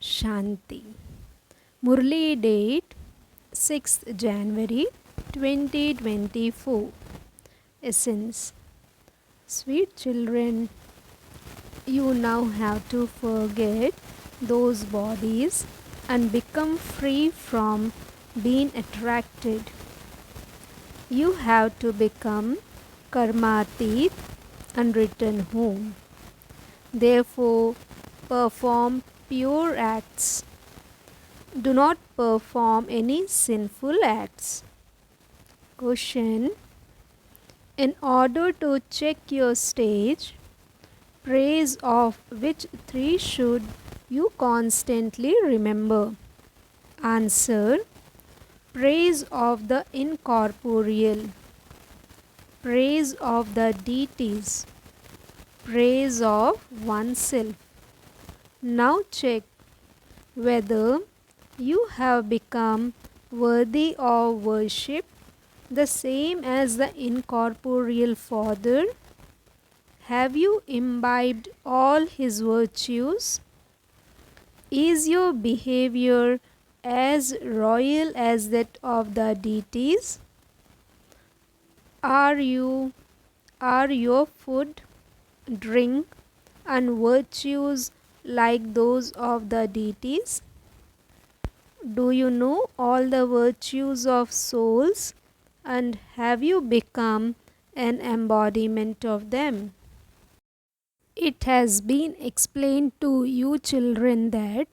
Shanti. Murli date 6th January 2024. Essence. Sweet children, you now have to forget those bodies and become free from being attracted. You have to become karmatit and return home. Therefore, perform pure acts. Do not perform any sinful acts. Question. In order to check your stage, praise of which three should you constantly remember? Answer. Praise of the incorporeal, praise of the deities, praise of oneself. Now check whether you have become worthy of worship the same as the incorporeal Father. Have you imbibed all his virtues? Is your behavior as royal as that of the deities? Are your food, drink, and virtues like those of the deities? Do you know all the virtues of souls, and have you become an embodiment of them? It has been explained to you children that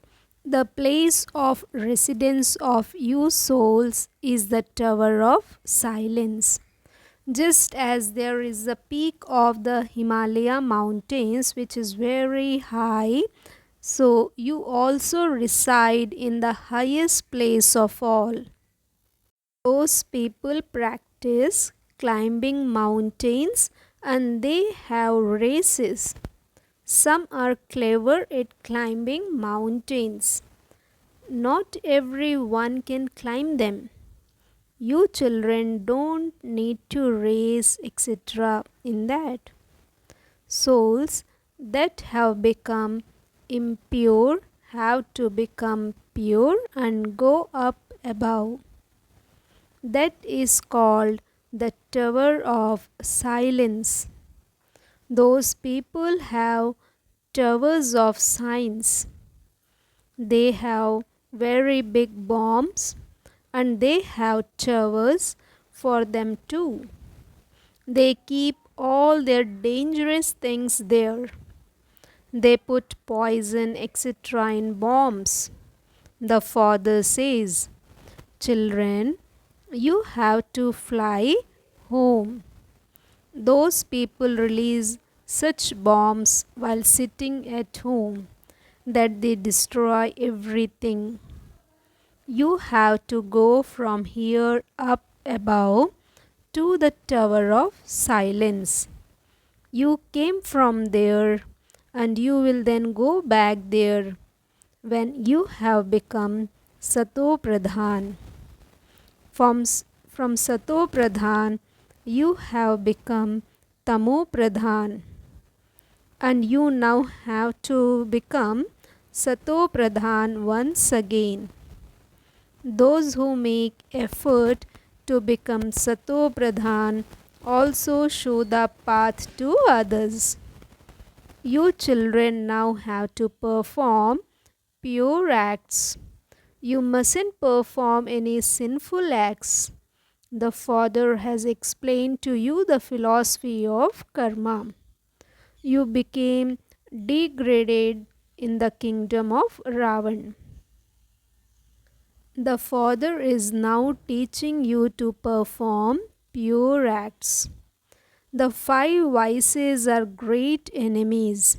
the place of residence of you souls is the Tower of Silence. Just as there is a peak of the Himalaya mountains which is very high, so you also reside in the highest place of all. Those people practice climbing mountains and they have races. Some are clever at climbing mountains. Not everyone can climb them. You children don't need to race, etc. in that. Souls that have become impure have to become pure and go up above. That is called the Tower of Silence. Those people have towers of science. They have very big bombs and they have towers for them too. They keep all their dangerous things there. They put poison etc. in bombs. The Father says, children, you have to fly home. Those people release such bombs while sitting at home that they destroy everything. You have to go from here up above to the Tower of Silence. You came from there and you will then go back there when you have become Sato Pradhan. From Sato Pradhan, you have become Tamo Pradhan. And you now have to become Sato Pradhan once again. Those who make effort to become Sato Pradhan also show the path to others. You children now have to perform pure acts. You mustn't perform any sinful acts. The Father has explained to you the philosophy of karma. You became degraded in the kingdom of Ravan. The Father is now teaching you to perform pure acts. The five vices are great enemies.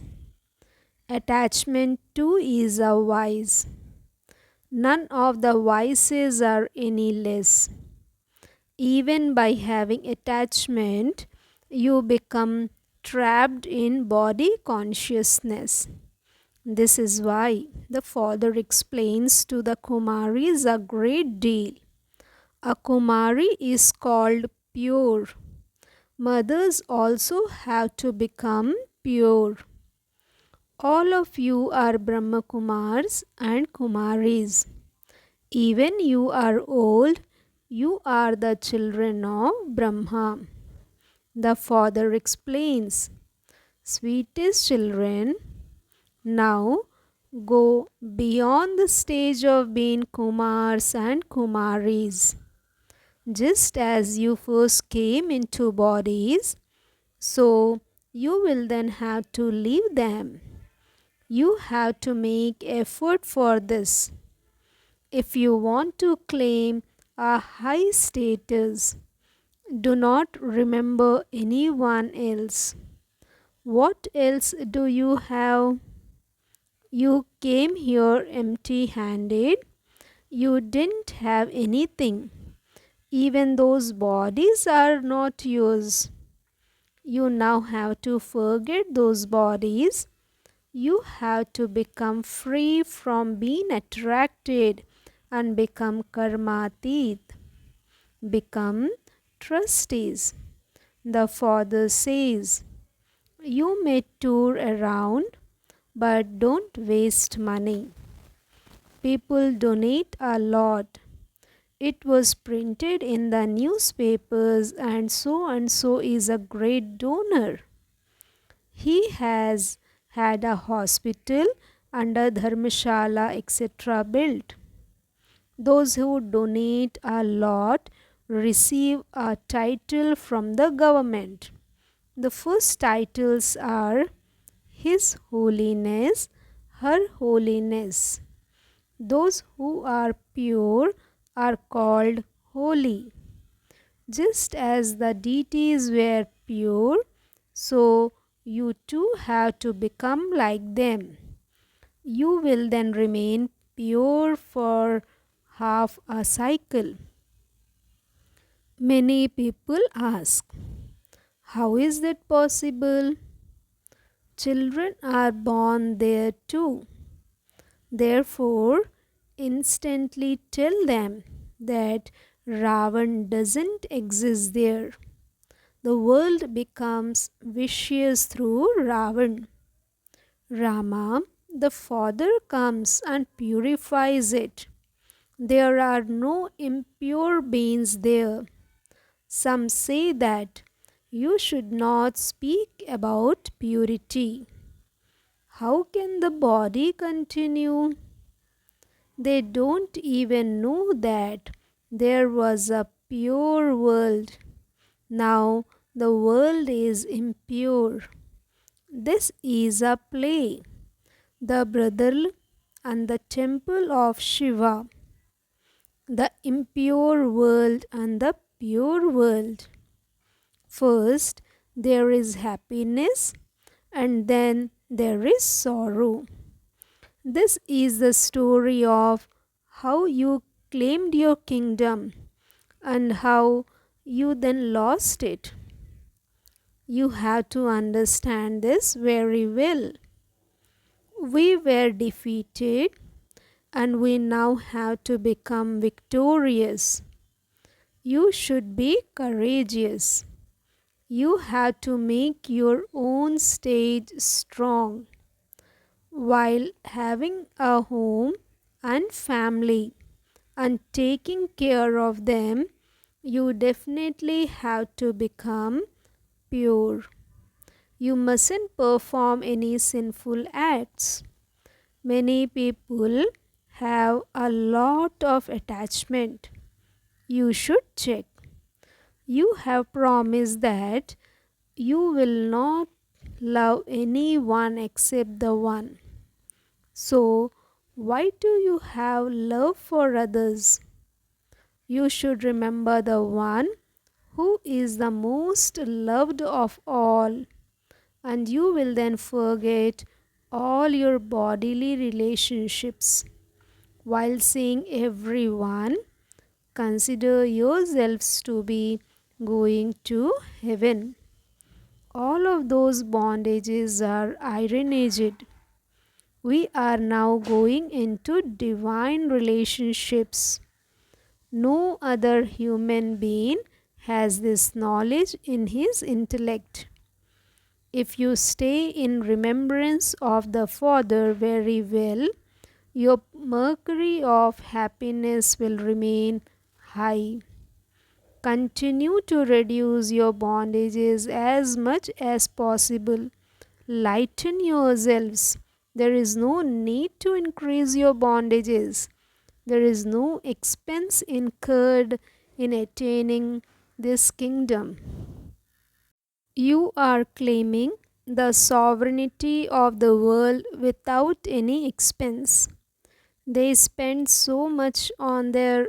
Attachment too is a vice. None of the vices are any less. Even by having attachment, you become trapped in body consciousness. This is why the Father explains to the Kumaris a great deal. A Kumari is called pure. Mothers also have to become pure. All of you are Brahma Kumars and Kumaris. Even you are old, you are the children of Brahma. The father explains, sweetest children, now go beyond the stage of being Kumars and Kumaris. Just as you first came into bodies, so you will then have to leave them. You have to make effort for this. If you want to claim a high status, do not remember anyone else. What else do you have? You came here empty handed. You didn't have anything. Even those bodies are not yours. You now have to forget those bodies. You have to become free from being attracted and become karmatit. Become trustees. The father says, you may tour around, but don't waste money. People donate a lot. It was printed in the newspapers, and so is a great donor. He has had a hospital and a dharmashala etc. built. Those who donate a lot receive a title from the government. The first titles are His Holiness, Her Holiness. Those who are pure are called holy. Just as the deities were pure, so you too have to become like them. You will then remain pure for half a cycle. Many people ask, how is that possible? Children are born there too. Therefore, instantly tell them that Ravan doesn't exist there. The world becomes vicious through Ravan. Rama, the Father, comes and purifies it. There are no impure beings there. Some say that you should not speak about purity. How can the body continue? They don't even know that there was a pure world. Now the world is impure. This is a play. The brothel and the temple of Shiva. The impure world and the pure world. First, there is happiness, and then there is sorrow. This is the story of how you claimed your kingdom and how you then lost it. You have to understand this very well. We were defeated and we now have to become victorious. You should be courageous. You have to make your own stage strong. While having a home and family and taking care of them, you definitely have to become pure. You mustn't perform any sinful acts. Many people have a lot of attachment. You should check. You have promised that you will not love anyone except the one. So, why do you have love for others? You should remember the one who is the most loved of all, and you will then forget all your bodily relationships. While seeing everyone, consider yourselves to be going to heaven. All of those bondages are ironized. We are now going into divine relationships. No other human being has this knowledge in his intellect. If you stay in remembrance of the Father very well, your mercury of happiness will remain high. Continue to reduce your bondages as much as possible. Lighten yourselves. There is no need to increase your bondages. There is no expense incurred in attaining this kingdom. You are claiming the sovereignty of the world without any expense. They spend so much on their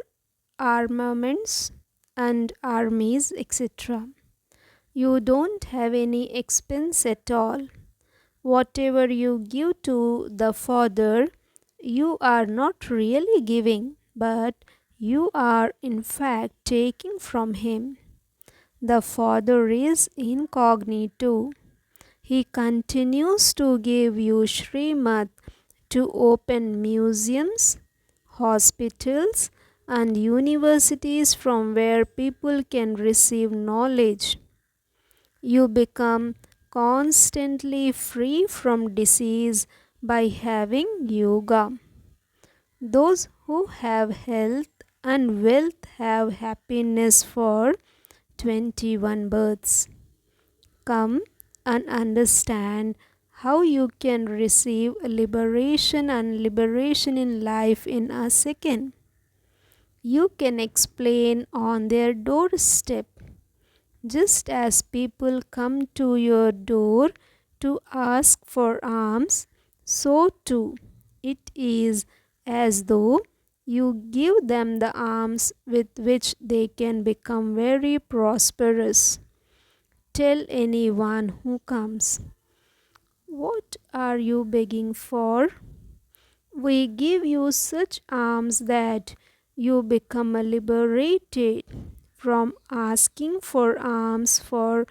armaments and armies, etc. You don't have any expense at all. Whatever you give to the Father, you are not really giving, but you are in fact taking from Him. The Father is incognito. He continues to give you Srimad to open museums, hospitals, and universities from where people can receive knowledge. You become constantly free from disease by having yoga. Those who have health and wealth have happiness for 21 births. Come and understand how you can receive liberation and liberation in life in a second. You can explain on their doorstep. Just as people come to your door to ask for alms, so too it is as though you give them the alms with which they can become very prosperous. Tell anyone who comes, "What are you begging for?" We give you such alms that you become liberated from asking for alms for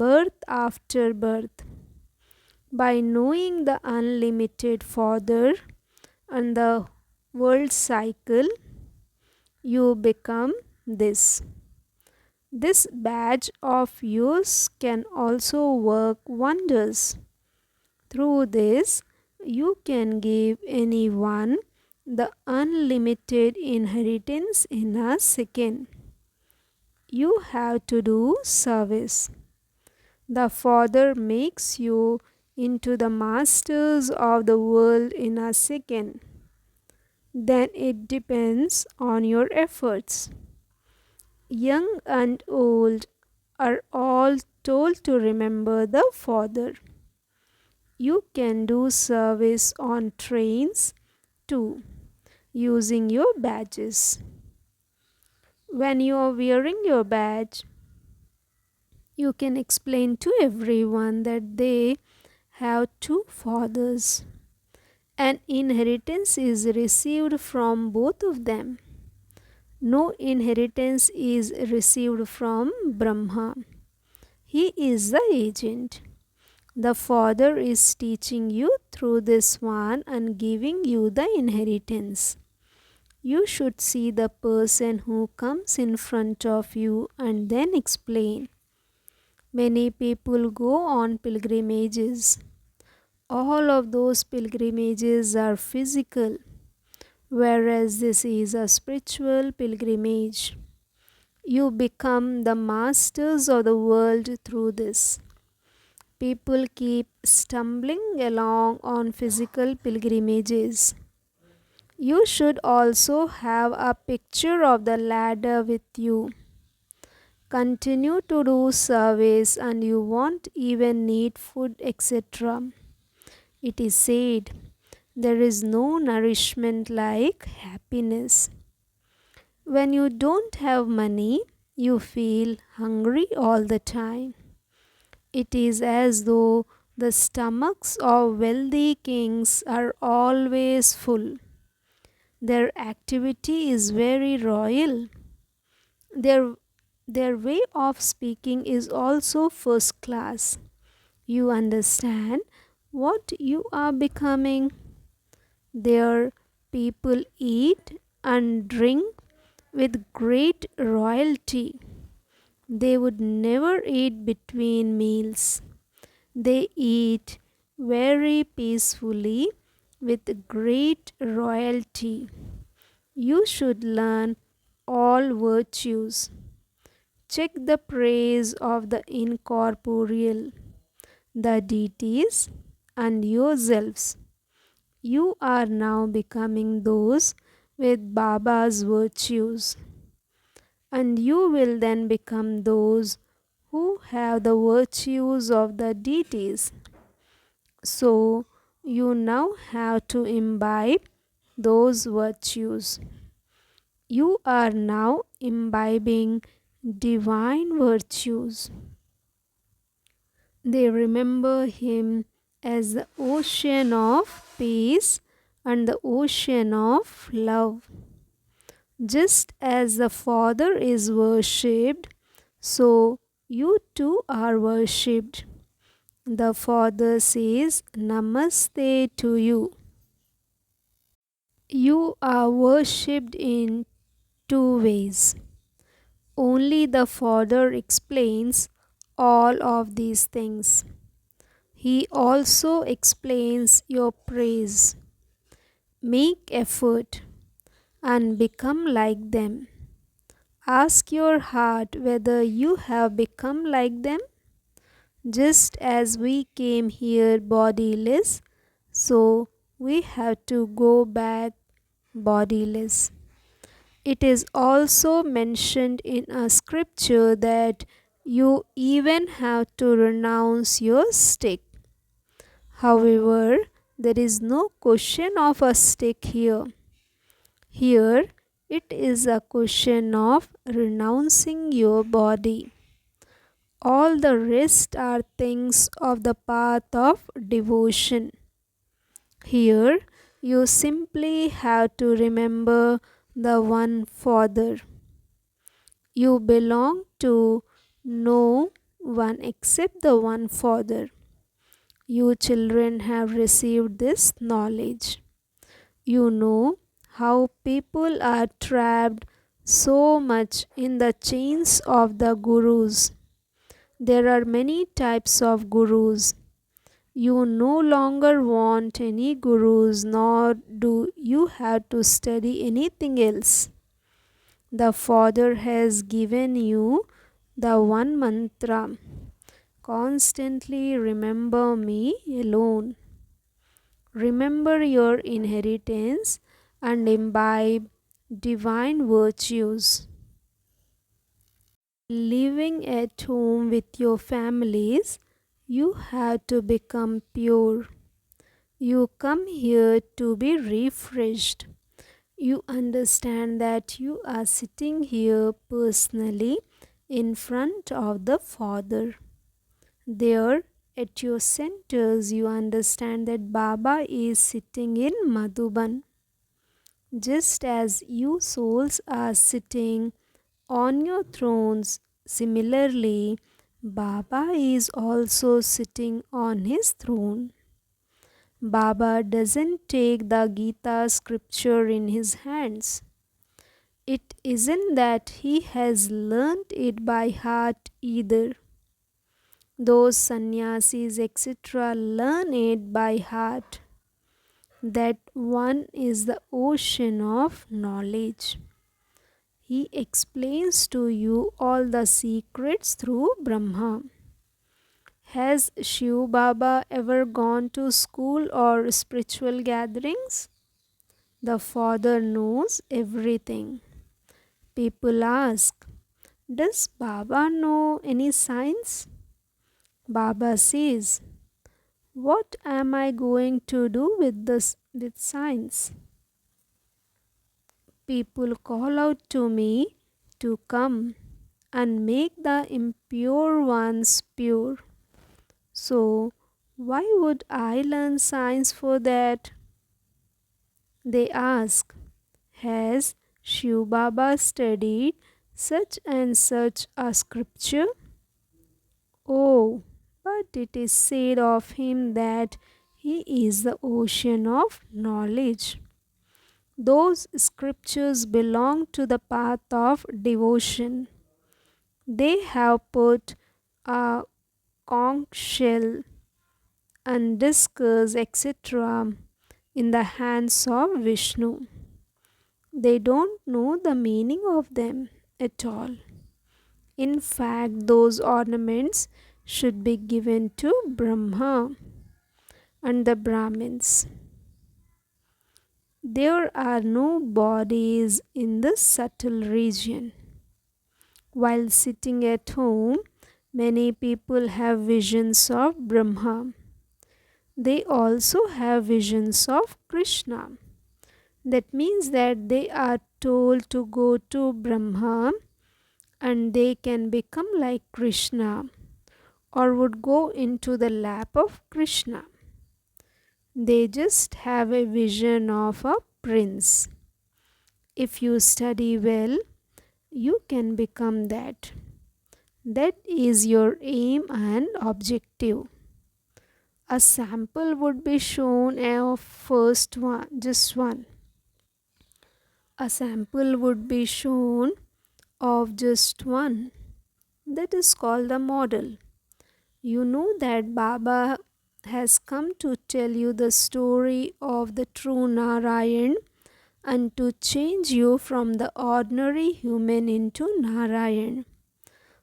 birth after birth. By knowing the unlimited Father and the world cycle, you become this. This badge of yours can also work wonders. Through this, you can give anyone the unlimited inheritance in a second. You have to do service. The Father makes you into the masters of the world in a second. Then it depends on your efforts. Young and old are all told to remember the Father. You can do service on trains too, using your badges. When you are wearing your badge, you can explain to everyone that they have two fathers. An inheritance is received from both of them. No inheritance is received from Brahma. He is the agent. The Father is teaching you through this one and giving you the inheritance. You should see the person who comes in front of you and then explain. Many people go on pilgrimages. All of those pilgrimages are physical, whereas this is a spiritual pilgrimage. You become the masters of the world through this. People keep stumbling along on physical pilgrimages. You should also have a picture of the ladder with you. Continue to do service and you won't even need food, etc. It is said, there is no nourishment like happiness. When you don't have money, you feel hungry all the time. It is as though the stomachs of wealthy kings are always full. Their activity is very royal. Their way of speaking is also first class. You understand what you are becoming. Their people eat and drink with great royalty. They would never eat between meals. They eat very peacefully with great royalty. You should learn all virtues. Check the praise of the incorporeal, the deities, and yourselves. You are now becoming those with Baba's virtues, and you will then become those who have the virtues of the deities. So, you now have to imbibe those virtues. You are now imbibing divine virtues. They remember him as the ocean of peace and the ocean of love. Just as the Father is worshipped, so you too are worshipped. The Father says Namaste to you. You are worshipped in two ways. Only the Father explains all of these things. He also explains your praise. Make effort and become like them. Ask your heart whether you have become like them. Just as we came here bodiless, so we have to go back bodiless. It is also mentioned in a scripture that you even have to renounce your stick. However, there is no question of a stick here. Here, it is a question of renouncing your body. All the rest are things of the path of devotion. Here, you simply have to remember the one Father. You belong to no one except the one Father. You children have received this knowledge. You know how people are trapped so much in the chains of the gurus. There are many types of gurus. You no longer want any gurus, nor do you have to study anything else. The Father has given you the one mantra. Constantly remember me alone. Remember your inheritance and imbibe divine virtues. Living at home with your families, you have to become pure. You come here to be refreshed. You understand that you are sitting here personally in front of the Father. There, at your centers, you understand that Baba is sitting in Madhuban. Just as you souls are sitting on your thrones, similarly, Baba is also sitting on his throne. Baba doesn't take the Gita scripture in his hands. It isn't that he has learnt it by heart either. Those sannyasis, etc., learn it by heart. That one is the ocean of knowledge. He explains to you all the secrets through Brahma. Has Shiv Baba ever gone to school or spiritual gatherings? The Father knows everything. People ask, does Baba know any science? Baba says, what am I going to do with science? People call out to me to come and make the impure ones pure. So, why would I learn science for that? They ask, has Shiv Baba studied such and such a scripture? Oh, but it is said of him that he is the ocean of knowledge. Those scriptures belong to the path of devotion. They have put a conch shell and discus, etc., in the hands of Vishnu. They don't know the meaning of them at all. In fact, those ornaments should be given to Brahma and the Brahmins. There are no bodies in the subtle region. While sitting at home, many people have visions of Brahma. They also have visions of Krishna. That means that they are told to go to Brahma and they can become like Krishna or would go into the lap of Krishna. They just have a vision of a prince. If you study well, you can become that. That is your aim and objective. A sample would be shown of first one, just one. A sample would be shown of just one. That is called the model. You know that Baba has come to tell you the story of the true Narayan and to change you from the ordinary human into Narayan.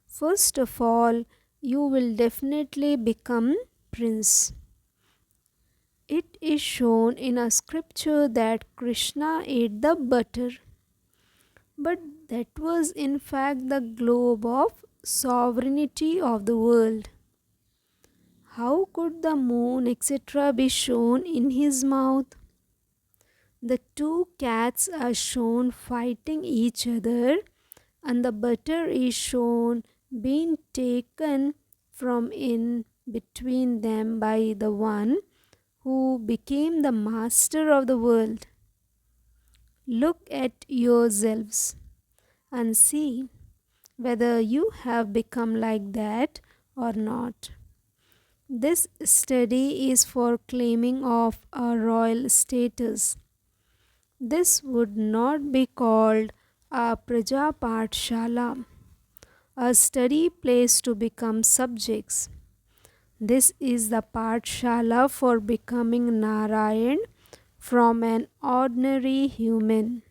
First of all, you will definitely become prince. It is shown in a scripture that Krishna ate the butter. But that was in fact the globe of sovereignty of the world. How could the moon, etc., be shown in his mouth? The two cats are shown fighting each other, and the butter is shown being taken from in between them by the one who became the master of the world. Look at yourselves and see whether you have become like that or not. This study is for claiming of a royal status. This would not be called a Praja Pathshala, a study place to become subjects. This is the Pathshala for becoming Narayan from an ordinary human.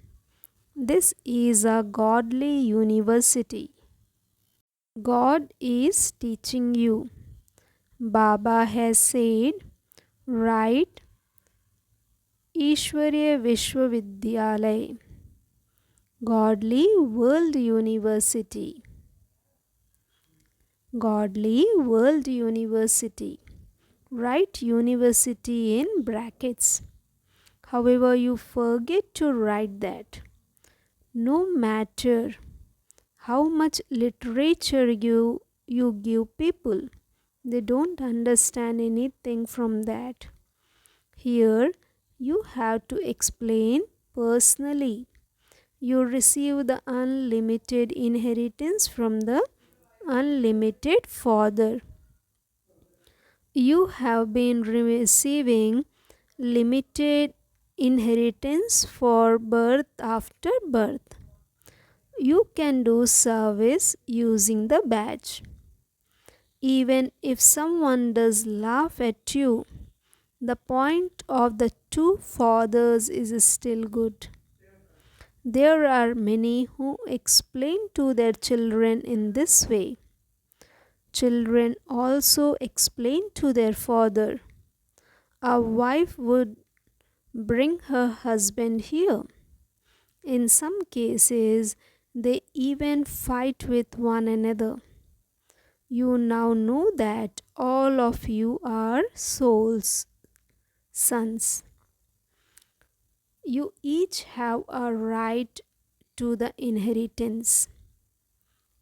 This is a godly university. God is teaching you. Baba has said, write Ishwarya Vishwavidyalay, Godly World University. Godly World University. Write university in brackets. However, you forget to write that. No matter how much literature you give people, they don't understand anything from that. Here, you have to explain personally. You receive the unlimited inheritance from the unlimited Father. You have been receiving limited inheritance for birth after birth. You can do service using the badge. Even if someone does laugh at you, the point of the two fathers is still good. There are many who explain to their children in this way. Children also explain to their father. A wife would bring her husband here. In some cases, they even fight with one another. You now know that all of you are souls, sons. You each have a right to the inheritance.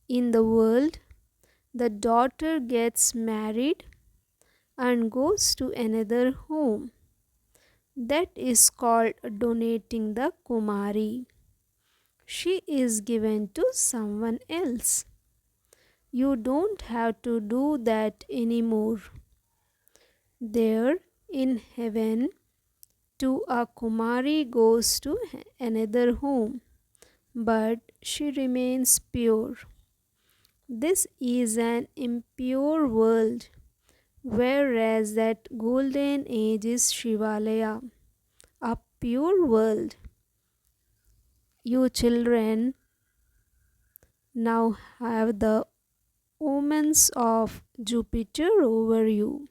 In the world, the daughter gets married and goes to another home. That is called donating the Kumari. She is given to someone else. You don't have to do that anymore. There in heaven, too, a Kumari goes to another home, but she remains pure. This is an impure world whereas that golden age is Shivalaya, a pure world. You children now have the omens of Jupiter over you.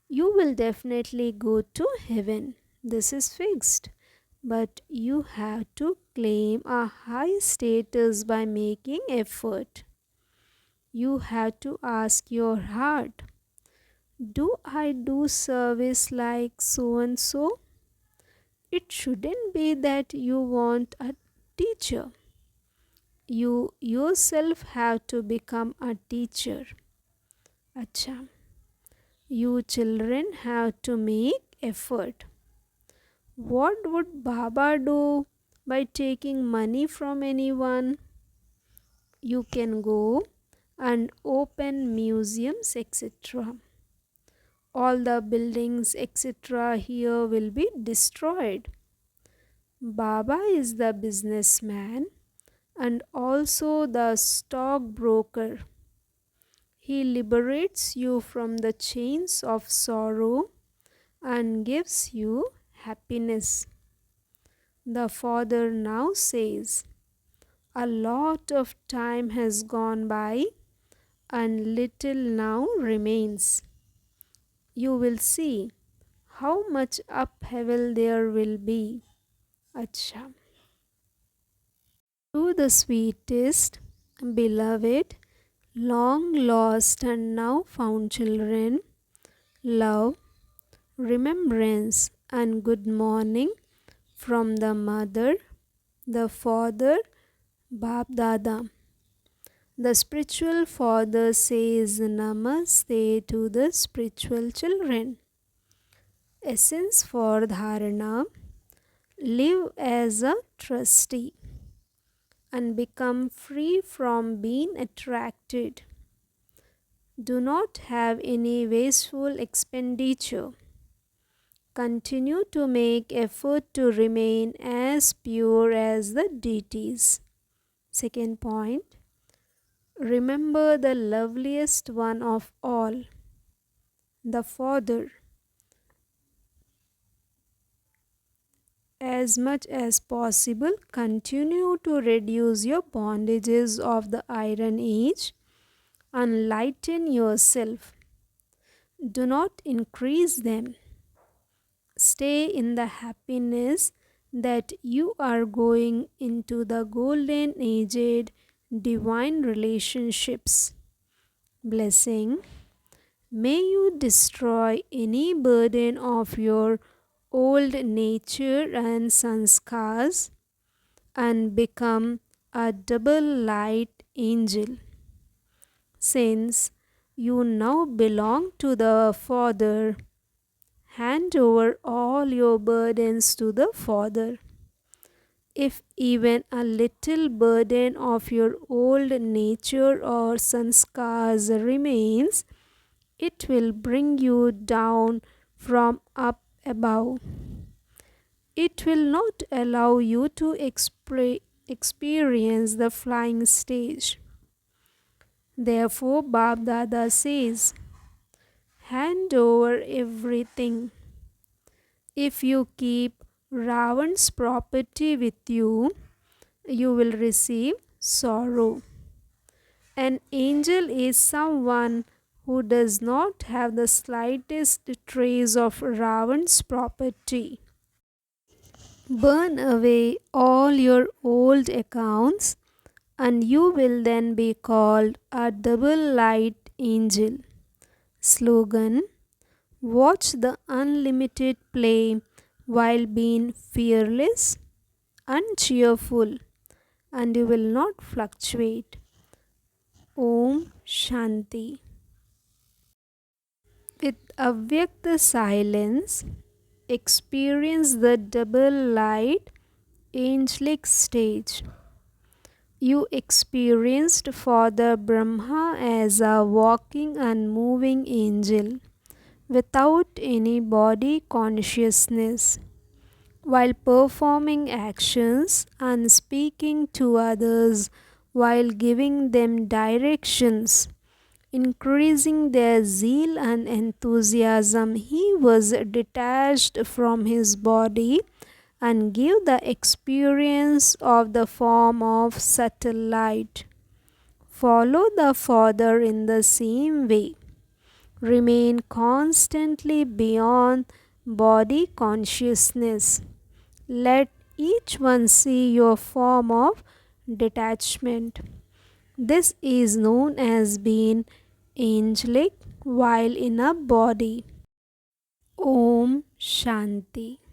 You will definitely go to heaven. This is fixed. But you have to claim a high status by making effort. You have to ask your heart, do I do service like so and so? It shouldn't be that you want a teacher. You yourself have to become a teacher. Acha. You children have to make effort. What would Baba do by taking money from anyone? You can go and open museums, etc. All the buildings, etc., here will be destroyed. Baba is the businessman and also the stockbroker. He liberates you from the chains of sorrow and gives you happiness. The father now says, a lot of time has gone by and little now remains. You will see how much upheaval there will be. Acha. To the sweetest, beloved, long lost and now found children, love, remembrance, and good morning from the mother, the father, Bab Dada. The spiritual father says Namaste to the spiritual children. Essence for Dharana: live as a trustee and become free from being attracted. Do not have any wasteful expenditure. Continue to make effort to remain as pure as the deities. Second point, remember the loveliest one of all, the Father. As much as possible, continue to reduce your bondages of the Iron Age and lighten yourself. Do not increase them. Stay in the happiness that you are going into the golden aged divine relationships. Blessing. May you destroy any burden of your old nature and sanskars and become a double light angel. Since you now belong to the Father, hand over all your burdens to the Father. If even a little burden of your old nature or sanskars remains, it will bring you down from up above. It will not allow you to experience the flying stage. Therefore, Bab Dada says, hand over everything. If you keep Ravan's property with you, you will receive sorrow. An angel is someone who does not have the slightest trace of Ravan's property. Burn away all your old accounts, and you will then be called a double light angel. Slogan: watch the unlimited play while being fearless and cheerful, and you will not fluctuate. Om Shanti. With Avyakta silence, experience the double light angelic stage. You experienced Father Brahma as a walking and moving angel without any body consciousness, while performing actions and speaking to others while giving them directions increasing their zeal and enthusiasm. He was detached from his body and give the experience of the form of subtle light. Follow the Father in the same way. Remain constantly beyond body consciousness. Let each one see your form of detachment. This is known as being angelic while in a body. Om Shanti.